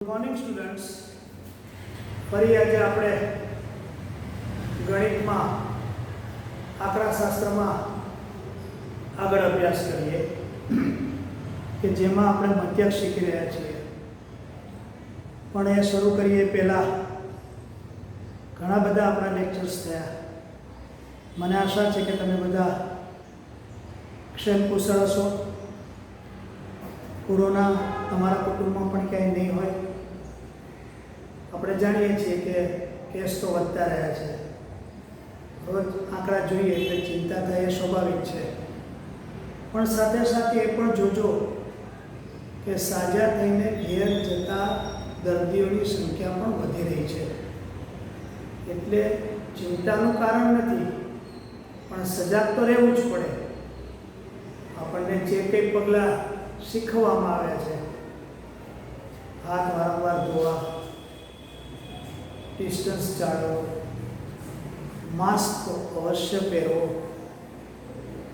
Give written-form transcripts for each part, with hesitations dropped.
Good morning students. ફરી આજે આપણે ગણિતમાં આંકડાશાસ્ત્રમાં આગળ અભ્યાસ કરીએ કે જેમાં આપણે મધ્યક શીખી રહ્યા છીએ. પણ એ શરૂ કરીએ પહેલાં ઘણા બધા આપણા લેક્ચર્સ થયા. મને આશા છે કે તમે બધા ક્ષેમ કુશળ હશો. કોરોના તમારા કુટુંબમાં પણ ક્યાંય નહીં હોય. આપણે જાણીએ છીએ કે કેસ તો વધતા રહ્યા છે. રોજ આંકડા જોઈએ એટલે ચિંતા થાય એ સ્વાભાવિક છે. પણ સાથે સાથે એ પણ જોજો કે સાજા થઈને ઘેર જતા દર્દીઓની સંખ્યા પણ વધી રહી છે. એટલે ચિંતાનું કારણ નથી, પણ સજાગ તો રહેવું જ પડે. આપણને જે કંઈ પગલાં શીખવવામાં આવ્યા છે, હાથ વારંવાર ધોવા, ડિસ્ટન્સ જાળવો, માસ્ક અવશ્ય પહેરવો,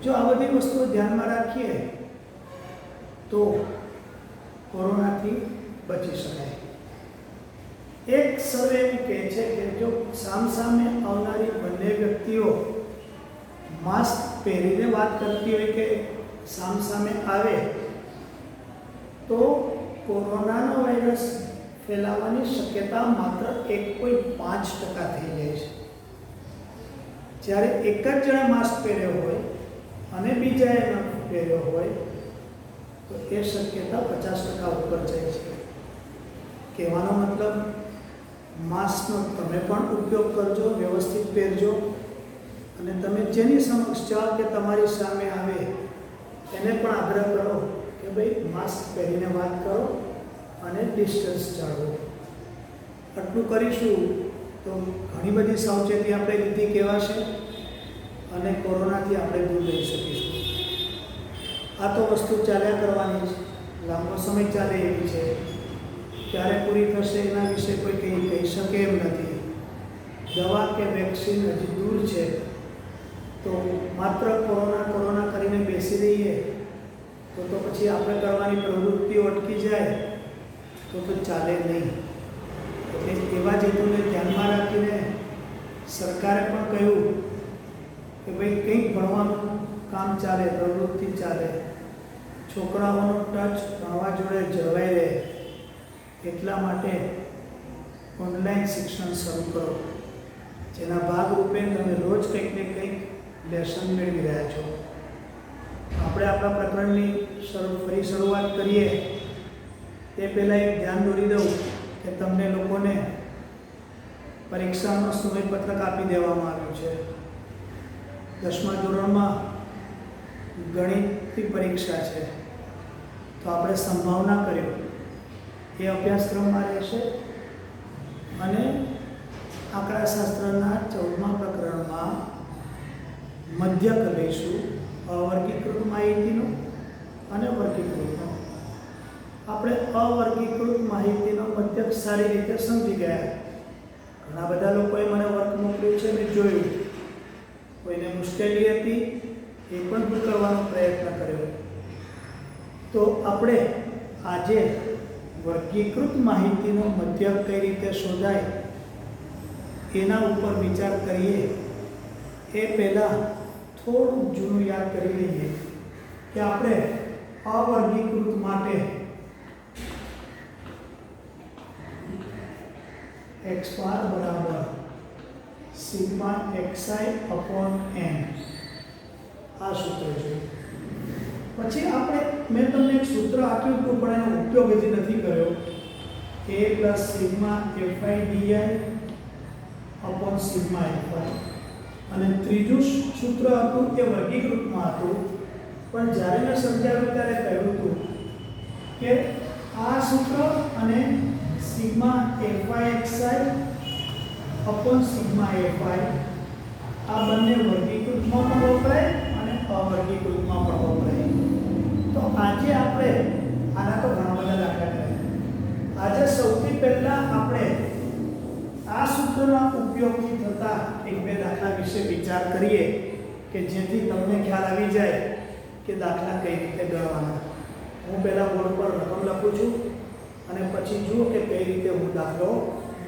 જો આ બધી વસ્તુઓ ધ્યાનમાં રાખીએ તો કોરોનાથી બચી શકાય. એક સર્વે એવું કહે છે કે જો સામસામે આવનારી બંને વ્યક્તિઓ માસ્ક પહેરીને વાત કરતી હોય કે સામસામે આવે તો કોરોનાનો વાયરસ ફેલાવાની શક્યતા માત્ર 1.5% થઈ જાય છે. જ્યારે એક જ જણે માસ્ક પહેર્યો હોય અને બીજાએ ન પહેર્યો હોય તો એ શક્યતા 50% ઉપર જાય છે. કહેવાનો મતલબ માસ્કનો તમે પણ ઉપયોગ કરજો, વ્યવસ્થિત પહેરજો, અને તમે જેની સમક્ષ જાઓ કે તમારી સામે આવે એને પણ આગ્રહ કરો કે ભાઈ માસ્ક પહેરીને વાત કરો અને ડિસ્ટન્સ જાળવો. આટલું કરીશું તો ઘણી બધી સાવચેતી આપણે લીધી કહેવાશે અને કોરોનાથી આપણે દૂર રહી શકીશું. આ તો વસ્તુ ચાલ્યા કરવાની છે, લાંબો સમય ચાલે એવી છે. ક્યારે પૂરી થશે એના વિશે કોઈ કહી શકે એમ નથી. દવા કે વેક્સિન હજી દૂર છે, તો માત્ર કોરોના કરીને બેસી રહીએ તો પછી આપણે કરવાની પ્રવૃત્તિઓ અટકી જાય તો ચાલે નહીં. એટલે એવા જ હેતુને ધ્યાનમાં રાખીને સરકારે પણ કહ્યું કે ભાઈ કંઈક ભણવાનું કામ ચાલે, પ્રવૃત્તિ ચાલે, છોકરાઓનો ટચ ભણવા જોડે જળવાઈ રહે, એટલા માટે ઓનલાઈન શિક્ષણ શરૂ કરો, જેના ભાગરૂપે તમે રોજ કંઈક ને કંઈક લેસન મેળવી રહ્યા છો. આપણે આપણા પ્રકરણની ફરી શરૂઆત કરીએ તે પહેલાં એક ધ્યાન દોરી દઉં કે તમને લોકોને પરીક્ષાનો સમયપત્રક આપી દેવામાં આવ્યું છે. 10મા ધોરણમાં ગણિતની પરીક્ષા છે, તો આપણે સંભાવના કર્યો એ અભ્યાસક્રમમાં રહેશે, અને આંકડાશાસ્ત્રના 14મા પ્રકરણમાં મધ્યક લઈશું, અવર્ગીકૃત માહિતીનો અને વર્ગીકૃતનો. આપણે અવર્ગીકૃત માહિતીનો મધ્યક સારી રીતે સમજી ગયા. ઘણા બધા લોકોએ મને વર્ક મોકલ્યું છે, મેં જોયું. કોઈને મુશ્કેલી હતી એ પણ દૂર કરવાનો પ્રયત્ન કર્યો. તો આપણે આજે વર્ગીકૃત માહિતીનો મધ્યક કઈ રીતે શોધાય એના ઉપર વિચાર કરીએ. એ પહેલાં થોડું જૂનું યાદ કરી લઈએ કે આપણે અવર્ગીકૃત માટે x બાર બરાબર સિગ્મા xi/n આ સૂત્ર જોયું. પછી મેં તમને એક સૂત્ર આપ્યું હતું પણ એનો ઉપયોગ હજી નથી કર્યો. a + સિગ્મા fi/સિગ્મા fi. અને ત્રીજું સૂત્ર હતું એ વર્ગીકૃતમાં હતું, પણ જ્યારે મેં સમજાવ્યું ત્યારે કહ્યું હતું કે આ સૂત્ર અને સિગ્મા fi/સિગ્મા fi આ બંને વર્ગીકૃતમાં પણ વપરાય અને અવર્ગીકૃતમાં પણ વપરાય. તો આજે આપણે આના તો ઘણા બધા દાખલા કર્યા. આજે સૌથી પહેલાં આપણે આ સૂત્રના ઉપયોગથી થતા એક બે દાખલા વિશે વિચાર કરીએ કે જેથી તમને ખ્યાલ આવી જાય કે દાખલા કઈ રીતે ગણવાના. હું પહેલાં બોર્ડ પર રકમ લખું છું અને પછી જુઓ કે કઈ રીતે હું દાખલો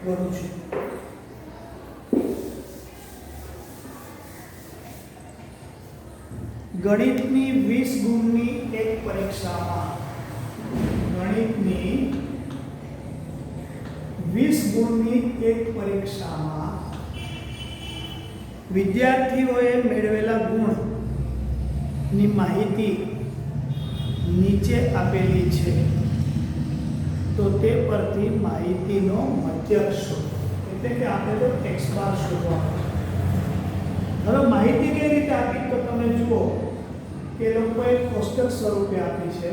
ગણું છું. ગણિતની 20 ગુણની એક પરીક્ષામાં ગણિતની 20 ગુણની એક પરીક્ષામાં વિદ્યાર્થીઓએ મેળવેલા ગુણની માહિતી નીચે આપેલી છે. તો તે પરથી માહિતીનો મધ્યક શોધો, એટલે કે આપણે તો x બાર શોધવાનો છે. હવે માહિતી કઈ રીતે આપી તો તમે જુઓ કે લોકોએ કોષ્ટક સ્વરૂપે આપી છે.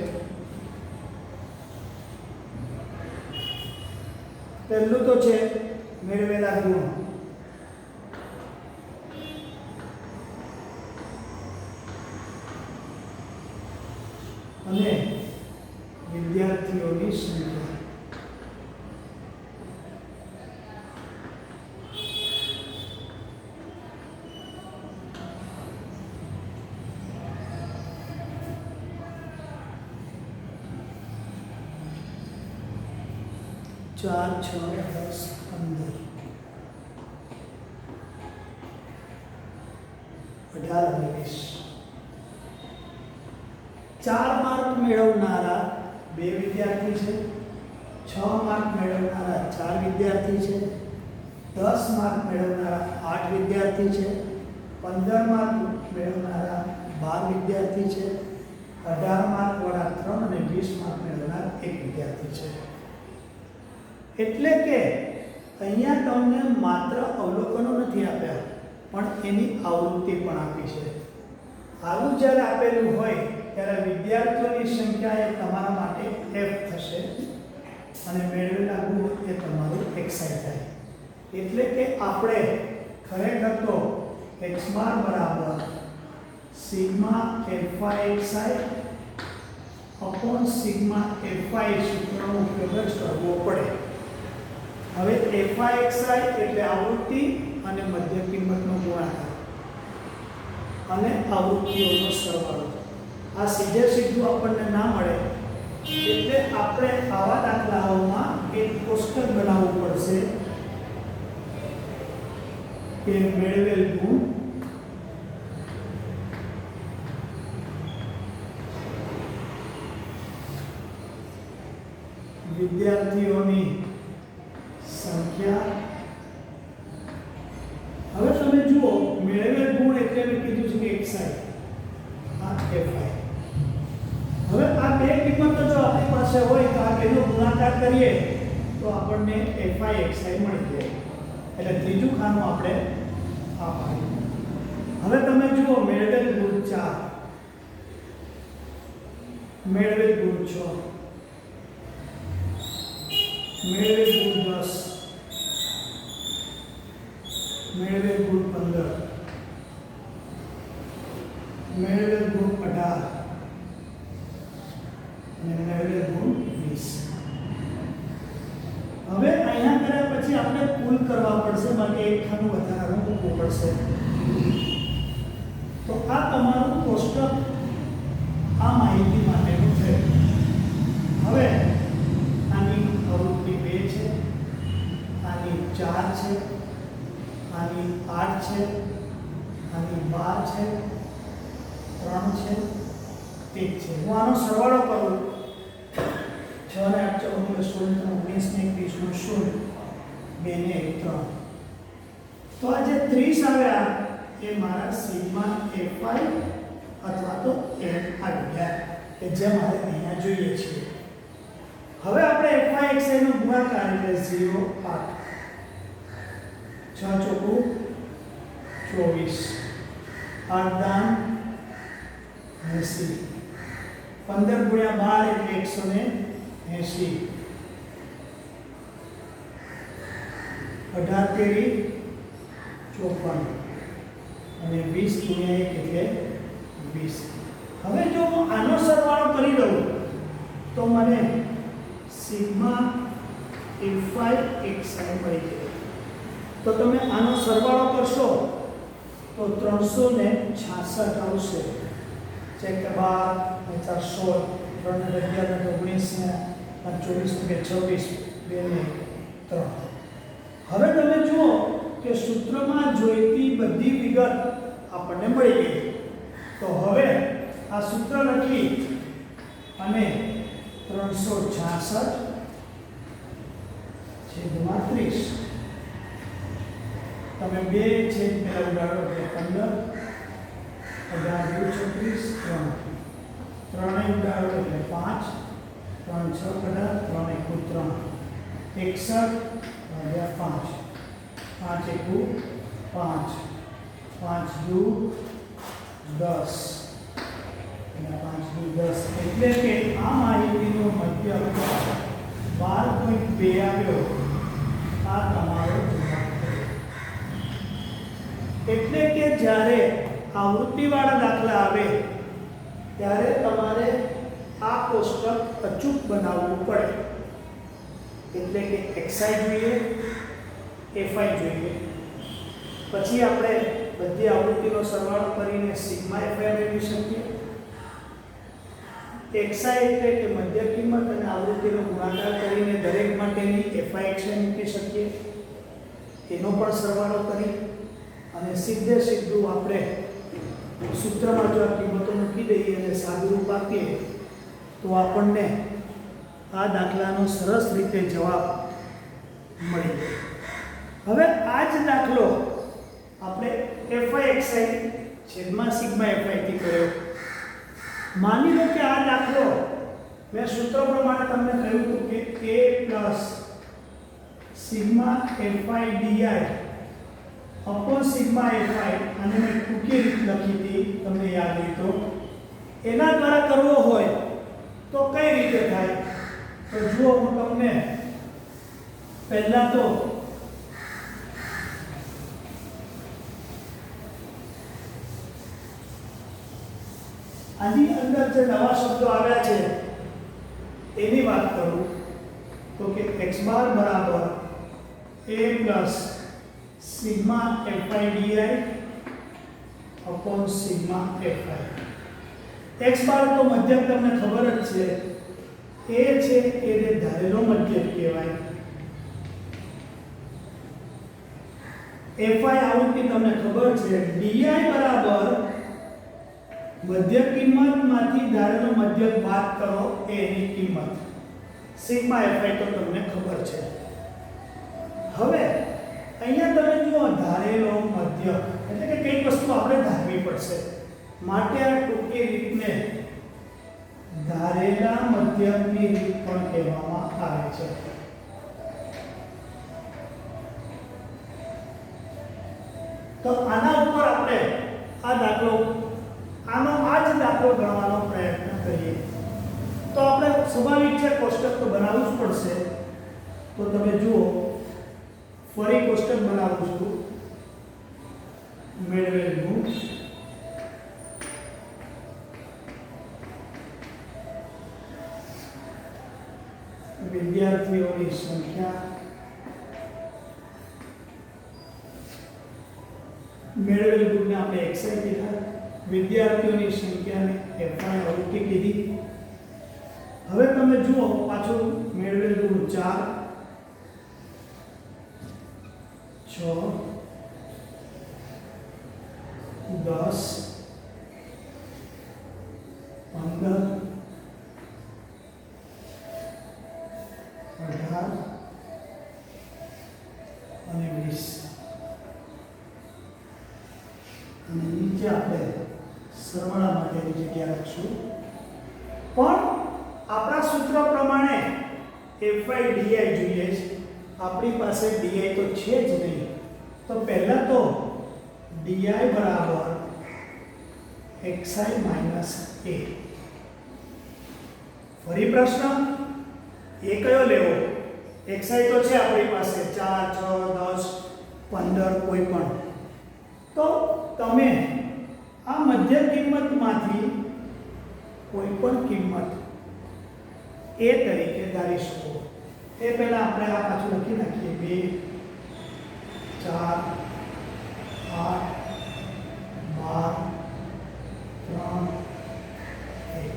પહેલું તો છે મેળવેલા ગુણ, અને વિદ્યાર્થીઓની સંખ્યા. ચાર, 6, 10, 15, 18, 19. 4 માર્ક મેળવનારા 2 વિદ્યાર્થી છે, 6 માર્ક મેળવનારા 4 વિદ્યાર્થી છે, 10 માર્ક મેળવનારા 8 વિદ્યાર્થી છે, 15 માર્ક મેળવનારા 12 વિદ્યાર્થી છે, 18 માર્ક વાળા 3 અને 20 માર્ક મેળવનાર 1 વિદ્યાર્થી છે. એટલે કે અહીંયા તમને માત્ર અવલોકનો નથી આપ્યા, પણ એની આવૃત્તિ પણ આપી છે. આવું જ્યારે આપેલું હોય ત્યારે વિદ્યાર્થીઓની સંખ્યા એ તમારા માટે f થશે અને મેળવેલા ગુણ એ તમારું xi થાય. એટલે કે આપણે ખરેખર તો x બાર બરાબર sigma fi upon sigma fi સૂત્રનો ઉપયોગ જ કરવો પડે. હવે fi એટલે આવૃત્તિ અને મધ્ય કિંમતનો ગુણાકાર અને આવૃત્તિઓનો સરવાળો. આ સીધે સીધું આપણને ના મળે, એટલે આપણે આવા દાખલાઓમાં એક કોષ્ટક બનાવવું પડશે કે મેળવેલ ગુણ વિદ્યાર્થીઓની સંખ્યા. હવે તમે જુઓ મેળવેલ ગુણ એટલે મેં કીધું છે કે xi આ fi. હવે આ બે કિંમતો જો આપણી પાસે હોય તો આ બેનો ગુણાકાર કરીએ તો આપણને fi xi મળી જાય. એટલે ત્રીજું ખાનું આપણે આ પાડ્યું. હવે તમે જુઓ મેળવેલ ગુણ 4, મેળવેલ ગુણ 6, મેળવેલ ગુણ 10, મેળવેલ ગુણ 15, મેળવેલ ગુણ 18 અને મેળવેલ ગુણ 20. હવે અહીંયા કર્યા પછી આપણે કુલ કરવા પડશે, માટે એક ખાનું વધારાનું મૂકવું પડશે. તો આ તમારું કોષ્ટક આ માહિતી માટેનું છે. હવે આની આવૃત્તિ 2 છે, આની 4 છે, આની 8 છે, આની 12 છે, 3 છે, 1 છે. હું આનો સરવાળો કરું 6 ને 8 14 16 19 ને 21 0 2 ને 1 3. તો આ જે 30 આવ્યા એ મારા સિગ્મા fi અથવા તો f આવી ગયા કે જે મારે અહીંયા જોઈએ છે. હવે આપણે fi xi નો ગુણાકાર એટલે 0 8 6 ચોકુ 24 8 દાન 80 15 ગુણ્યા 12 એટલે 180 18 તેરી 54 અને 20 ગુણ્યા 1 એટલે 20. હવે જો હું આનો સરવાળો કરી દઉં તો મને સિગ્મા fi xi મળી જાય. તો તમે આનો સરવાળો કરશો તો 366 આવશે. ચેક 12 16 3 11 19 ને 24 × 26 2 ને 3. હવે તમે જુઓ કે સૂત્રમાં જોઈતી બધી વિગત આપણને મળી ગઈ. તો હવે આ સૂત્ર લખી અને 366 છેદમાં 30 તમે 2 છેદ પહેલા ઉડાડો એટલે 15 18 36 3 3 ઉડાડો એટલે 5 3 6 18 3 1 3 61 5 5 1 5 5 2 10 અને 5 2 10 એટલે કે આ માહિતીનો મધ્ય 12.2 આવ્યો. આ તમારો જવાબ થયો. એટલે કે જ્યારે આવૃત્તિવાળા દાખલા આવે ત્યારે તમારે આ કોષ્ટક અચૂક બનાવવું પડે. એટલે કે xi જોઈએ, fi જોઈએ, પછી આપણે બધી આવૃત્તિનો સરવાળો કરીને સિગ્મા fi મેળવી શકીએ. xi એટલે કે મધ્ય કિંમત અને આવૃત્તિનો ગુણાકાર કરીને દરેક માટેની fi xi મૂકી શકીએ. એનો પણ સરવાળો કરી અને સીધું આપણે સૂત્રમાં જો આ કિંમતો મૂકી દઈએ અને સાદુરૂપ આપીએ તો આપણને આ દાખલાનો સરસ રીતે જવાબ મળી જાય. હવે આ જ દાખલો આપણે fi xi છેદમાં સિગ્મા fi થી કર્યો. માની લો કે આ દાખલો મેં સૂત્ર પ્રમાણે તમને કહ્યું હતું કે a sigma fi di upon sigma fi, અને મેં ટૂંકી રીત લખી હતી તમને યાદ હોય તો, એના દ્વારા કરવો હોય તો કઈ રીતે થાય? તો જુઓ, હું તમને પહેલા તો આની અંદર જે નવા શબ્દો આવ્યા છે એની વાત કરું તો કે x બાર બરાબર a sigma fi di upon sigma fi. x બાર તો મધ્યક તમને ખબર જ છે, a છે એને ધારેલો મધ્યક કહેવાય. fi આવૃત્તિ તમને ખબર છે, di બરાબર મધ્ય કિંમતમાંથી ધારેલો મધ્યક બાદ કરો એની કિંમત. સિગ્મા fi તો તમને ખબર છે. હવે અહીંયા તમે જુઓ ધારેલો મધ્યક એટલે કે કઈ વસ્તુ આપણે ધારવી પડશે. માટે આ ટૂંકી રીતને ધારેલા મધ્યકની રીત પણ કહેવામાં આવે છે. તો આના ઉપર આપણે આ જ દાખલો ગણવાનો પ્રયત્ન કરીએ. તો આપણે સ્વાભાવિક છે કોષ્ટક તો બનાવવું જ પડશે. તો તમે જુઓ, ફરી કોષ્ટક બનાવું છું. મેળવેલું વિદ્યાર્થીઓની સંખ્યા, મેળવેલ ગુણને આપણે xi કીધા, વિદ્યાર્થીઓની સંખ્યાને fi આવૃત્તિ કીધી. હવે તમે જુઓ પાછું મેળવેલ ગુણ 4 6 10 15 18 અને 20 અને નીચે આપણે સરવાળા માટેની જગ્યા રાખશું. પણ આપણા સૂત્ર પ્રમાણે fi di જોઈએ છે. આપણી પાસે di તો છે જ નહીં. તો પહેલા તો di બરાબર xi માઈનસ a. ફરી પ્રશ્ન, એ કયો લેવો? xi તો છે આપણી પાસે 4 6 10 15 કોઈ પણ. તો તમે આ મધ્ય કિંમતમાંથી કોઈ પણ કિંમત a તરીકે ધારી શકો. એ પહેલા આપણે આ પાછું લખી નાખીએ. 2 4 8 12 3 1.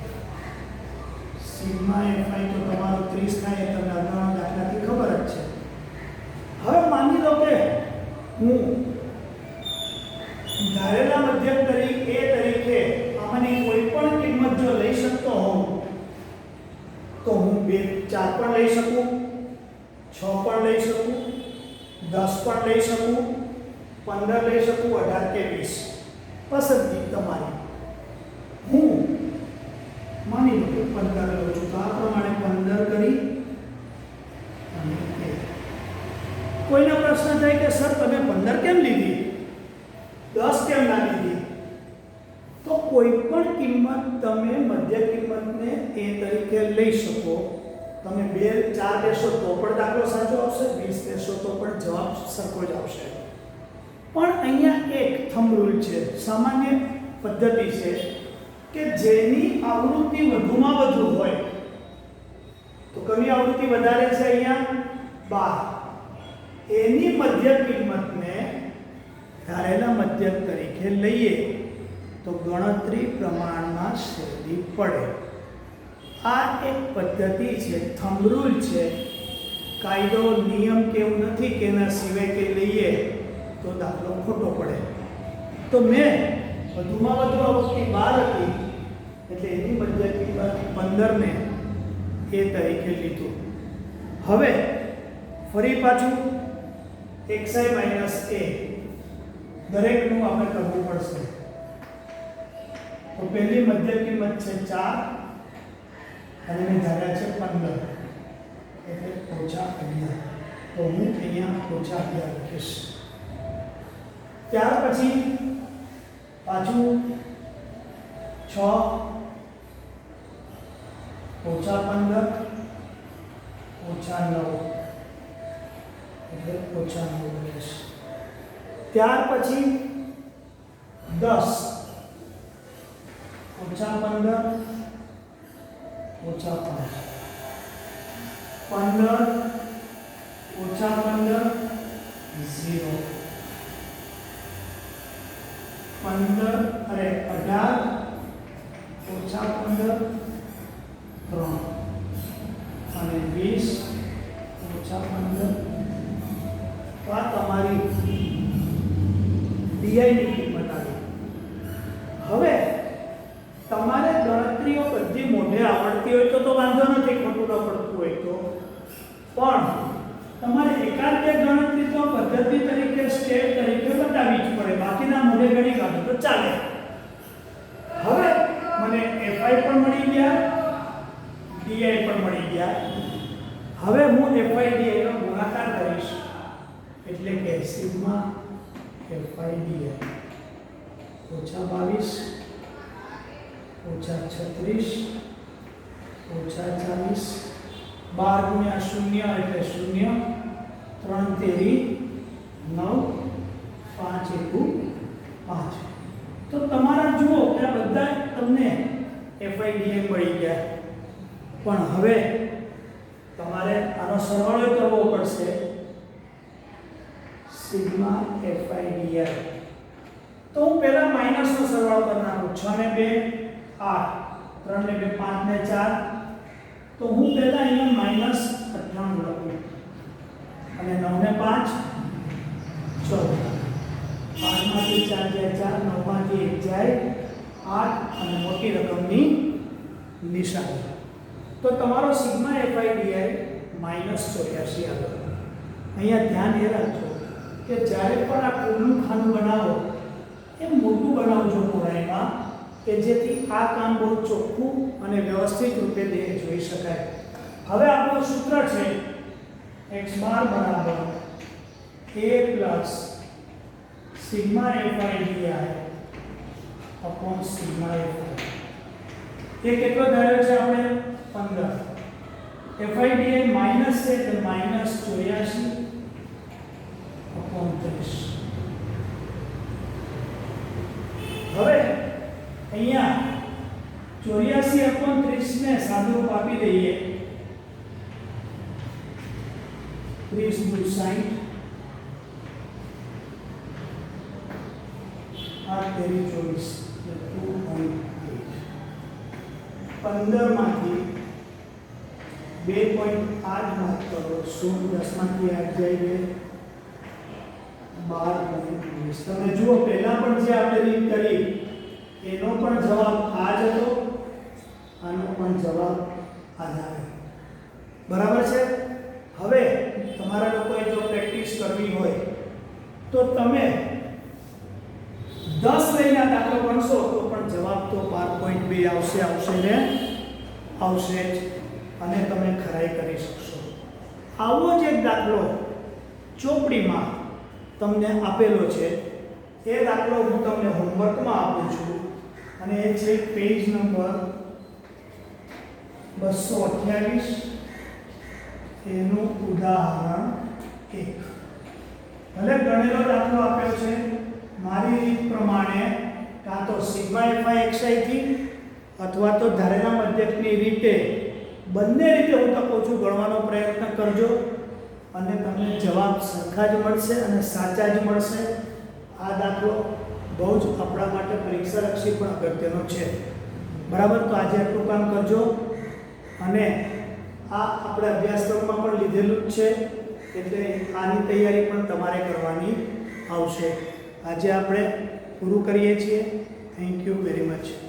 સિગ્મા fi તો તમારો 30 હું ધારેલા મધ્યક તરીકે આમાંની કોઈ પણ કિંમત જો લઈ શકતો હોઉં તો હું 2 4 પણ લઈ શકું, 6 પણ લઈ શકું, 10 પણ લઈ શકું, 15 લઈ શકું, 18 કે 20 પસંદગી તમારી. હું માની લો કે 15 લઉં છું તો આ પ્રમાણે 15 કરી અને કોઈનો પ્રશ્ન થાય કે સર તમે 15 કેમ લીધી, 10 કેમ ના લીધી? તો કોઈ પણ કિંમત તમે મધ્ય કિંમતને એ તરીકે લઈ શકો. તમે 2 4 લેશો તો પણ દાખલો સાચો આવશે, 20 લેશો તો પણ જવાબ સરખો જ આવશે. પણ અહીંયા એક થંબ રૂલ છે, સામાન્ય પદ્ધતિ છે કે જેની આવૃત્તિ વધુમાં વધુ હોય તો કની આવૃત્તિ વધારે છે અહીંયા 12, એની મધ્ય કિંમતને ધારેલા મધ્યક તરીકે લઈએ તો ગણતરી પ્રમાણમાં સહેલી પડે. આ એક પદ્ધતિ છે, થંબ રૂલ છે. કાયદો નિયમ કેવું નથી કે એના સિવાય કંઈ લઈએ તો દાખલો ખોટો પડે. તો મેં વધુમાં વધુ આવૃત્તિ 12 હતી એટલે એની મધ્ય કિંમત 15 ને એ તરીકે લીધું. હવે ફરી પાછું xi માઈનસ a દરેકનું આપણે કરવું પડશે. તો પહેલી મધ્ય કિંમત છે 4 અને મેં ધાર્યા છે 15 એટલે -11. તો હું અહીંયા -11 લખીશ. ત્યાર પછી પાછું 6 -15 -9 એટલે -9 લખીશ. ત્યાર પછી 10 -15 -5 15 -15 0 15 અરે 18 -15 3 અને 20 -15. તો આ તમારી ડીઆઈ ની કિંમત આવી. હવે તમારે ગણતરીઓ બધી મોઢે આવડતી હોય તો વાંધો નથી, ખોટું ન પડતું હોય તો. પણ તમારે એકાદ બે ગણતરી તો પદ્ધતિ તરીકે સ્ટેપ તરીકે બતાવવી જ પડે, બાકીના મોઢે ગણી કાઢો તો ચાલે. હવે મને fi પણ મળી ગયા, di પણ મળી ગયા. હવે હું fi di નો ગુણાકાર કરીશ એટલે કે સિગ્મા fi di -22 -36 -40 12 ગુણ્યા 0 એટલે 0 3 તેરી 9 5 એકુ 5. તો તમારા જુઓ કે આ બધા તમને fi di મળી ગયા. પણ હવે તમારે આનો સરવાળો કરવો પડશે. સિગ્મા fi di તો હું પહેલા માઈનસ નો સરવાળો કરી નાખું. 6 ને 2 8, 3 ને 2 5 ને 4. તો હું પહેલા અહીંયા -98 લખું અને 9 ને 5 14. 5 માંથી 4 જાય 4, 9 માંથી 1 જાય 8 અને મોટી રકમની નિશાની. તો તમારો સિગ્મા fi di -84 આવે. અહીંયા ધ્યાન એ રાખજો કે જ્યારે પણ આ કુલનું ખાનું બનાવો એ મોટું બનાવજો પહોળાઈમાં, કે જેથી આ કામ બહુ ચોખ્ખું અને વ્યવસ્થિત રૂપે જોઈ શકાય. હવે આપણું સૂત્ર છે x બાર બરાબર a plus sigma fi di upon sigma fi. એ કેટલો ધાર્યો છે આપણે 15. fi di માઈનસ છે એટલે -84 અપોન 30. હવે અહીંયા 84 અપોન 30 ને સાદુરૂપ આપી દઈએ. 30 × 60 8 તેરી 24 2.8. 15 માંથી 2.8 બાદ કરો 16 10 માંથી 8 જાય 2 12.19. તમે જુઓ પહેલા પણ જે આપણે રીત કરી એનો પણ જવાબ આ જ હતો, આનો પણ જવાબ આ જ આવ્યો. બરાબર છે. હવે તમારા લોકોએ જો પ્રેક્ટિસ કરવી હોય તો તમે 10 લઈને આ દાખલો ગણશો તો પણ જવાબ તો 12.2 આવશે ને આવશે જ, અને તમે ખરાઈ કરી શકશો. આવો જ એક દાખલો ચોપડીમાં તમને આપેલો છે. એ દાખલો હું તમને હોમવર્કમાં આપું છું, અને એ છે પેજ નંબર 228, એનું ઉદાહરણ 1. ભલે ગણેલો દાખલો આપ્યો છે, મારી રીત પ્રમાણે કાં તો સિગ્મા fi xi થી અથવા તો ધારેલા મધ્યકની રીતે, બંને રીતે હું તો કહું છું ગણવાનો પ્રયત્ન કરજો, અને તમને જવાબ સરખા જ મળશે અને સાચા જ મળશે. આ દાખલો બહુ જ આપણા માટે પરીક્ષાલક્ષી પણ અગત્યનો છે. બરાબર, તો આજે આટલું કામ કરજો, અને આ આપણે અભ્યાસક્રમમાં પણ લીધેલું જ છે, એટલે આની તૈયારી પણ તમારે કરવાની આવશે. આજે આપણે પૂરું કરીએ છીએ. Thank you very much.